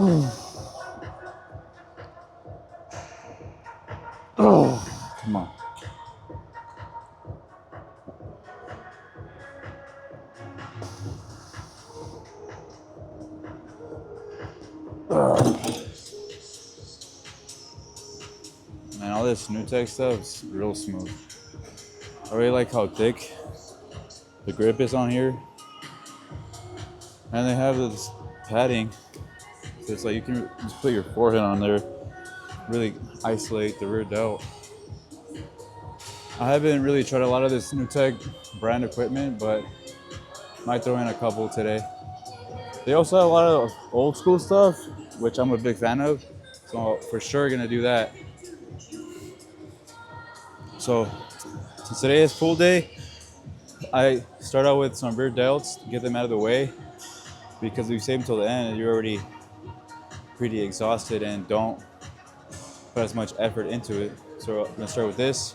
Come on. Man, all this new tech stuff is real smooth. I really like how thick the grip is on here. And they have this padding. So it's like you can just put your forehead on there, really isolate the rear delt. I haven't really tried a lot of this new tech brand equipment, but might throw in a couple today. They also have a lot of old school stuff, which I'm a big fan of. So for sure gonna do that. So since today is pool day, I start out with some rear delts to get them out of the way because if you save them till the end, you're already pretty exhausted and don't put as much effort into it. So I'm gonna start with this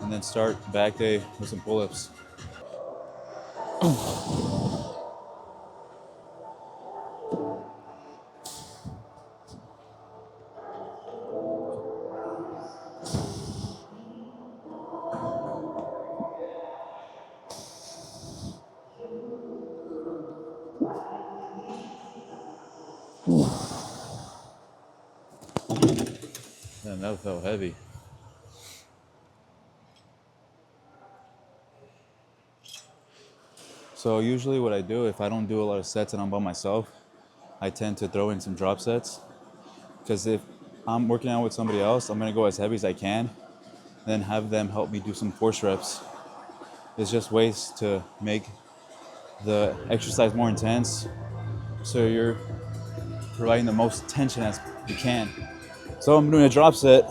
and then start back day with some pull-ups. Man, that felt heavy. So usually what I do if I don't do a lot of sets and I'm by myself, I tend to throw in some drop sets. Because if I'm working out with somebody else, I'm gonna go as heavy as I can, then have them help me do some force reps. It's just ways to make the exercise more intense, so you're providing the most tension as you can. So I'm doing a drop set.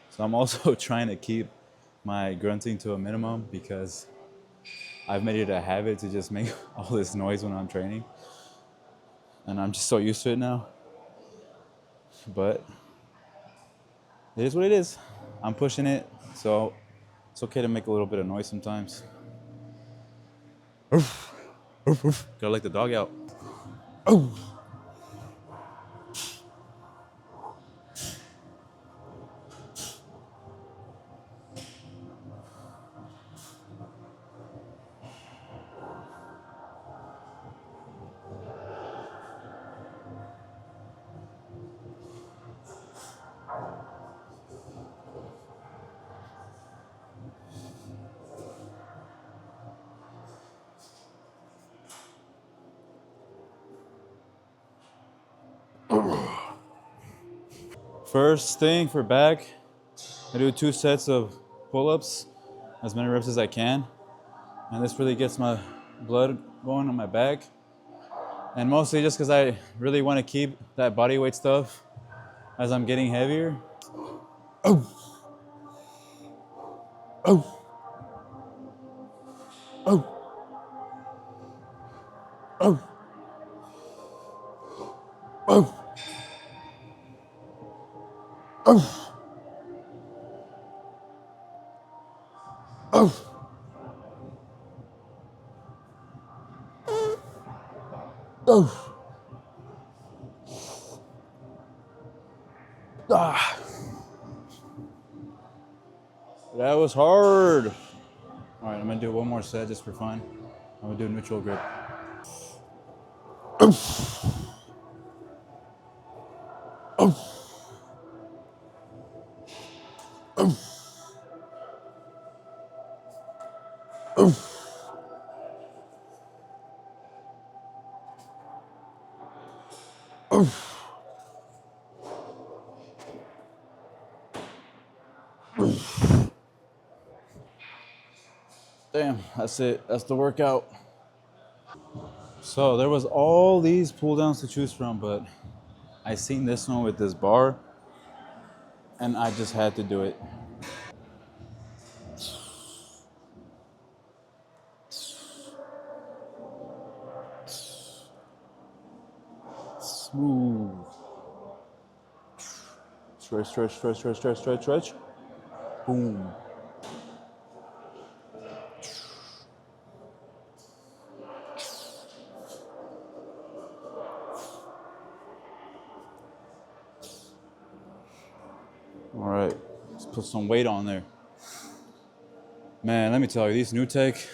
So I'm also trying to keep my grunting to a minimum because I've made it a habit to just make all this noise when I'm training. And I'm just so used to it now. But it is what it is. I'm pushing it, so it's okay to make a little bit of noise sometimes. Gotta let the dog out. First thing for back, I do 2 sets of pull-ups, as many reps as I can. And this really gets my blood going on my back. And mostly just because I really want to keep that body weight stuff as I'm getting heavier. That was hard. All right, I'm gonna do one more set just for fun. I'm gonna do a neutral grip. Damn, that's it. That's the workout. So there was all these pull downs to choose from, but I seen this one with this bar, and I just had to do it. Smooth. Stretch, stretch, stretch, stretch, stretch, stretch, stretch. Boom. All right, let's put some weight on there. Man, let me tell you, these NewTek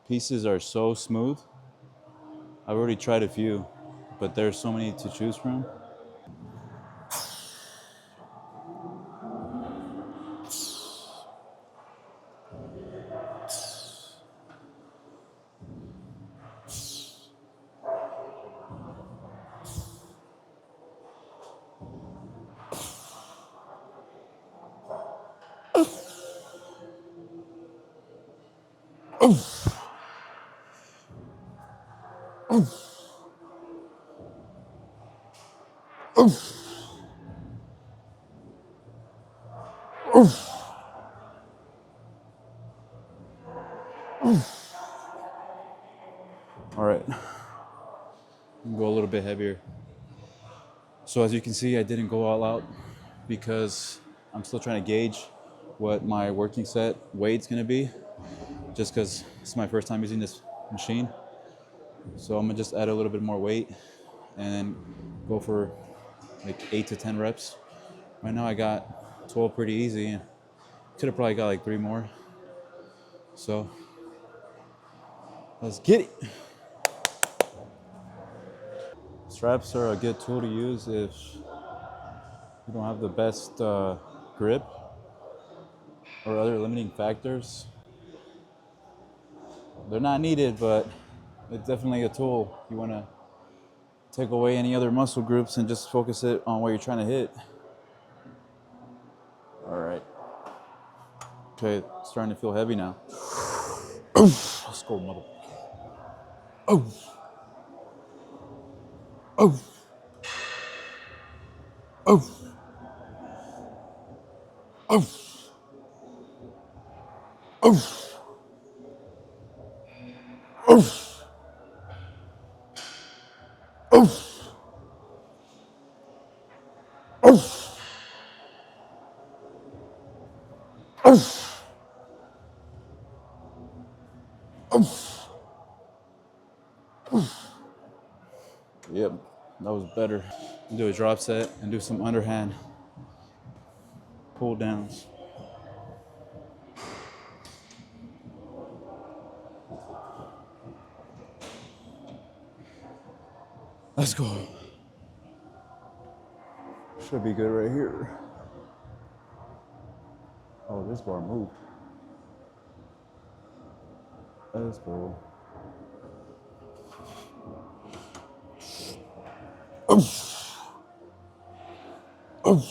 pieces are so smooth. I've already tried a few, but there's so many to choose from. All right, go a little bit heavier. So as you can see, I didn't go all out because I'm still trying to gauge what my working set weight's gonna be, just because it's my first time using this machine. So I'm gonna just add a little bit more weight and then go for like 8 to 10 reps. Right now I got 12 pretty easy, and could have probably got like 3 more. So let's get it. Straps are a good tool to use if you don't have the best grip or other limiting factors. They're not needed, but it's definitely a tool. You want to take away any other muscle groups and just focus it on what you're trying to hit. All right. Okay, it's starting to feel heavy now. Let's go, mother. Oh. Oh. Oh. Oh. Oh. Oh. Oh. Oh. Oh. Yep, that was better. Do a drop set and do some underhand pull downs. Let's go. Should be good right here. Oh, this bar moved. Let's go. Oh. Oh.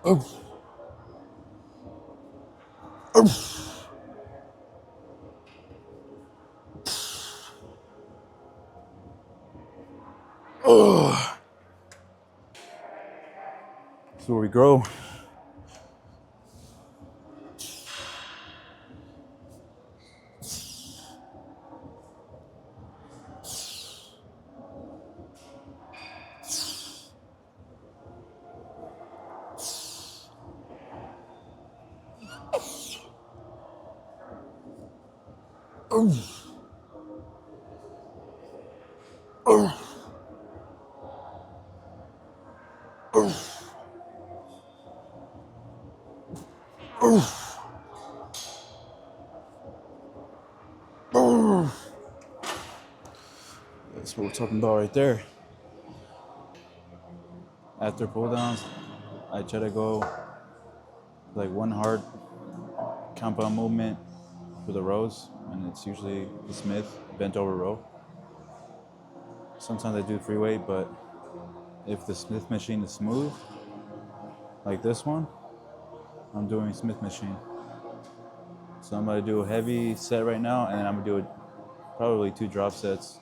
Oh. Oh. Oh. That's where we grow. Oh. Oh. Oh. Oh. Oh. That's what we're talking about right there. After pull downs, I try to go like one hard compound movement for the rows, and it's usually the Smith bent over row. Sometimes I do free weight, but if the Smith machine is smooth, Like this one, I'm doing Smith machine. So I'm gonna do a heavy set right now, and then I'm gonna do probably 2 drop sets.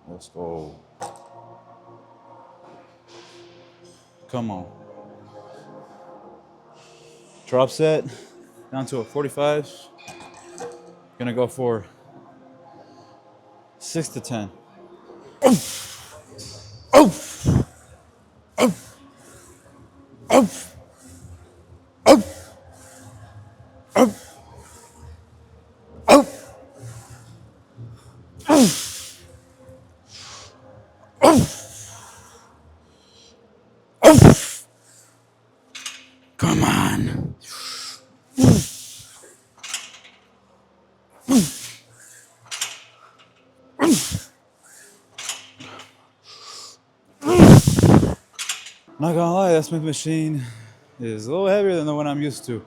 Let's go. Come on. Drop set down to a 45. Gonna go for 6 to 10. Come on. Not gonna lie, that Smith machine is a little heavier than the one I'm used to,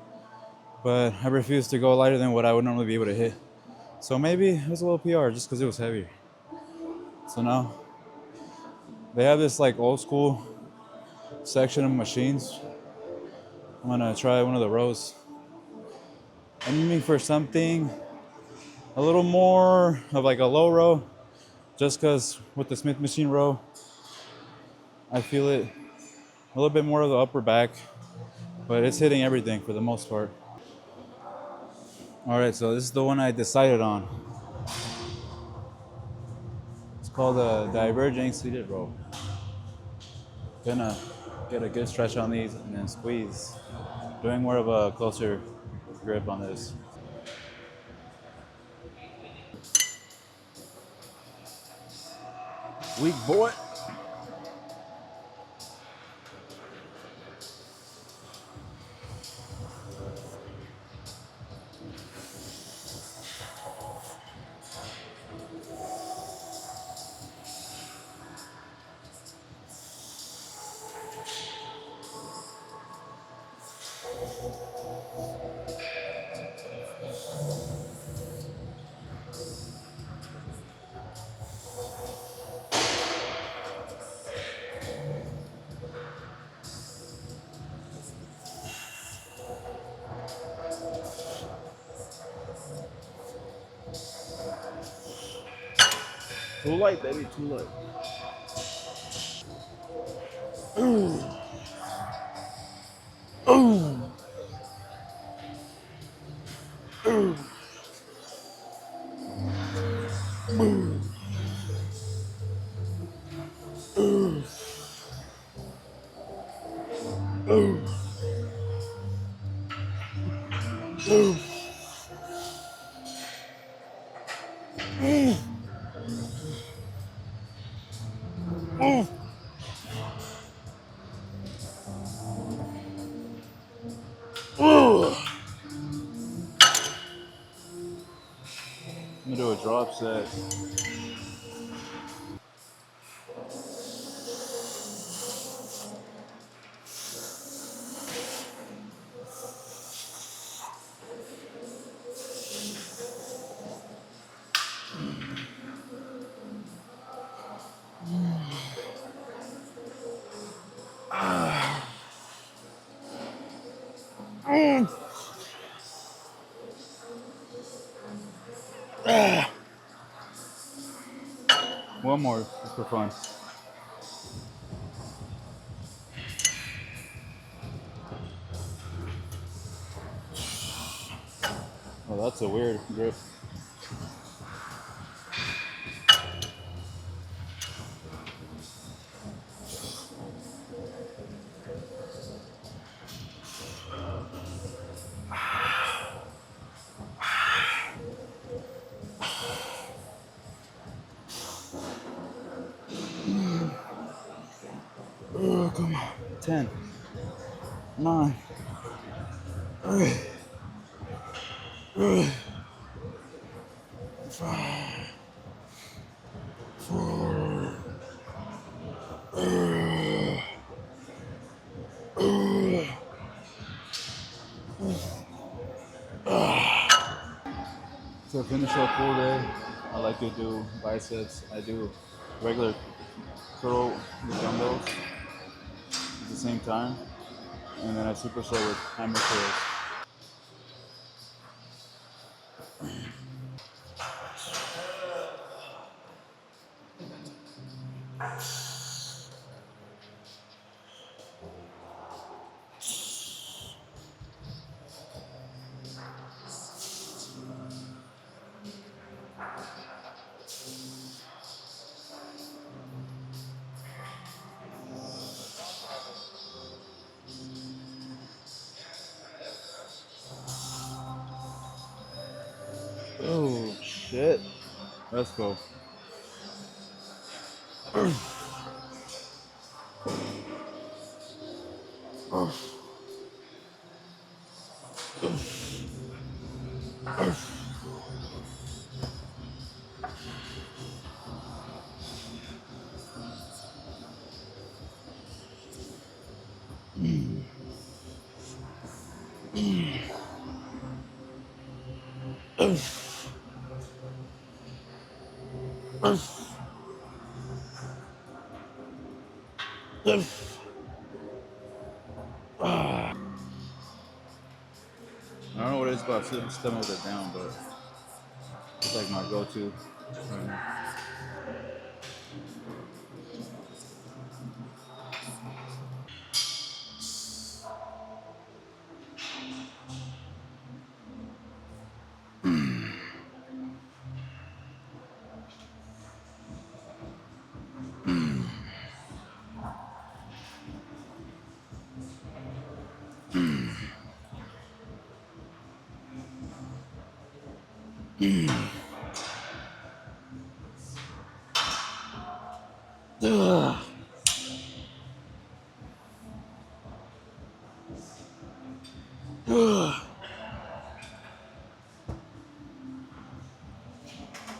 but I refuse to go lighter than what I would normally be able to hit. So maybe it was a little PR just because it was heavier. So now they have this like old school section of machines. I'm gonna try one of the rows. I'm aiming for something a little more of like a low row, just because with the Smith machine row, I feel it a little bit more of the upper back, but it's hitting everything for the most part. All right, so this is the one I decided on. It's called a diverging seated row. Gonna get a good stretch on these and then squeeze. Doing more of a closer grip on this. Weak boy. Too light, baby, too light. I'm gonna do a drop set. One more, just for fun. Oh, that's a weird grip. Oh, come on. 10, 9, 8, 5, 4, To finish a full day, I like to do biceps. I do regular curl with dumbbells at the same time, and then I superset with hammer curls. Oh shit! Let's go. I don't know what it is about sitting stomach it down, but it's like my go-to right now.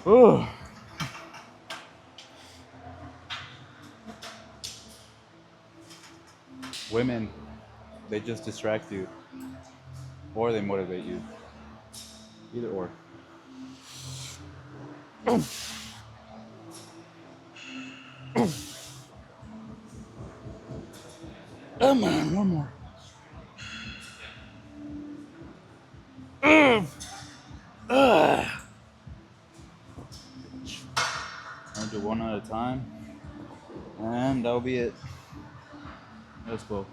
Oh. Women, they just distract you, or they motivate you. Either or. Come on, one more. I'll do one at a time, and that'll be it. Let's go.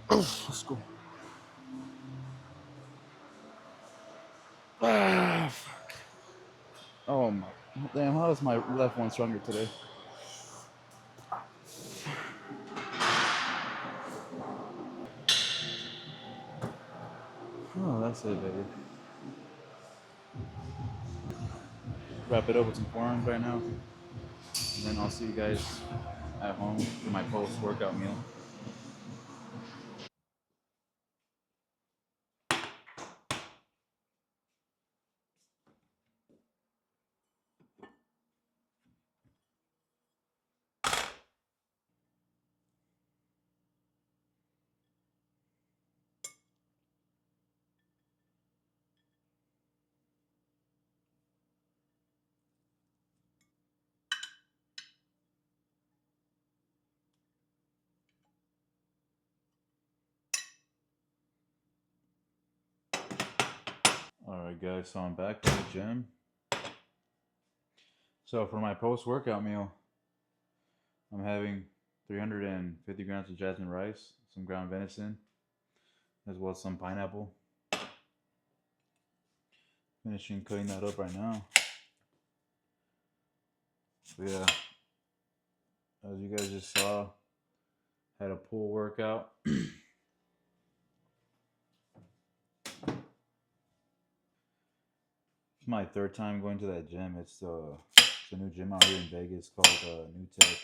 Let's go. Oh my damn! How is my left one stronger today? Oh, that's it, baby. Wrap it up with some forearms right now, and then I'll see you guys at home for my post-workout meal. All right, guys. So I'm back at the gym. So for my post-workout meal, I'm having 350 grams of jasmine rice, some ground venison, as well as some pineapple. Finishing cutting that up right now. But yeah, as you guys just saw, had a pool workout. It's my third time going to that gym. It's a new gym out here in Vegas called New Tech.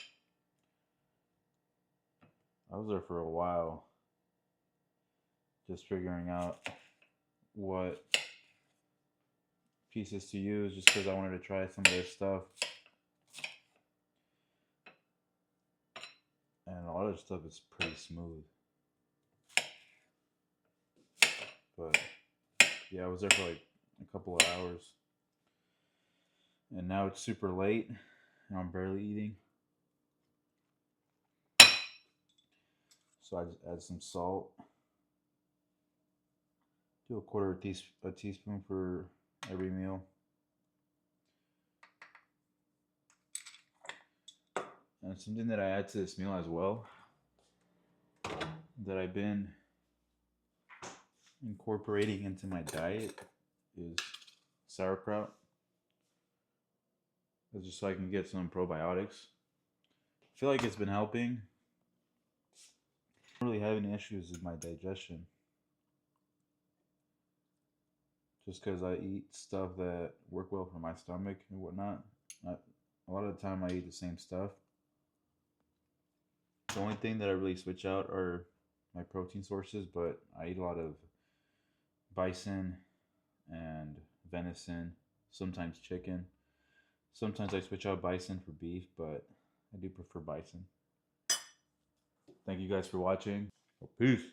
I was there for a while, just figuring out what pieces to use, just because I wanted to try some of their stuff. lot of stuff is pretty smooth. But yeah, I was there for like a couple of hours. And now it's super late and I'm barely eating. So I just add some salt. Do a quarter a teaspoon for every meal. And something that I add to this meal as well, that I've been incorporating into my diet, is sauerkraut. That's just so I can get some probiotics. I feel like it's been helping. I don't really have any issues with my digestion. Just because I eat stuff that work well for my stomach and whatnot. A lot of the time I eat the same stuff. The only thing that I really switch out are my protein sources, but I eat a lot of bison and venison, sometimes chicken. Sometimes I switch out bison for beef, but I do prefer bison. Thank you guys for watching. Peace.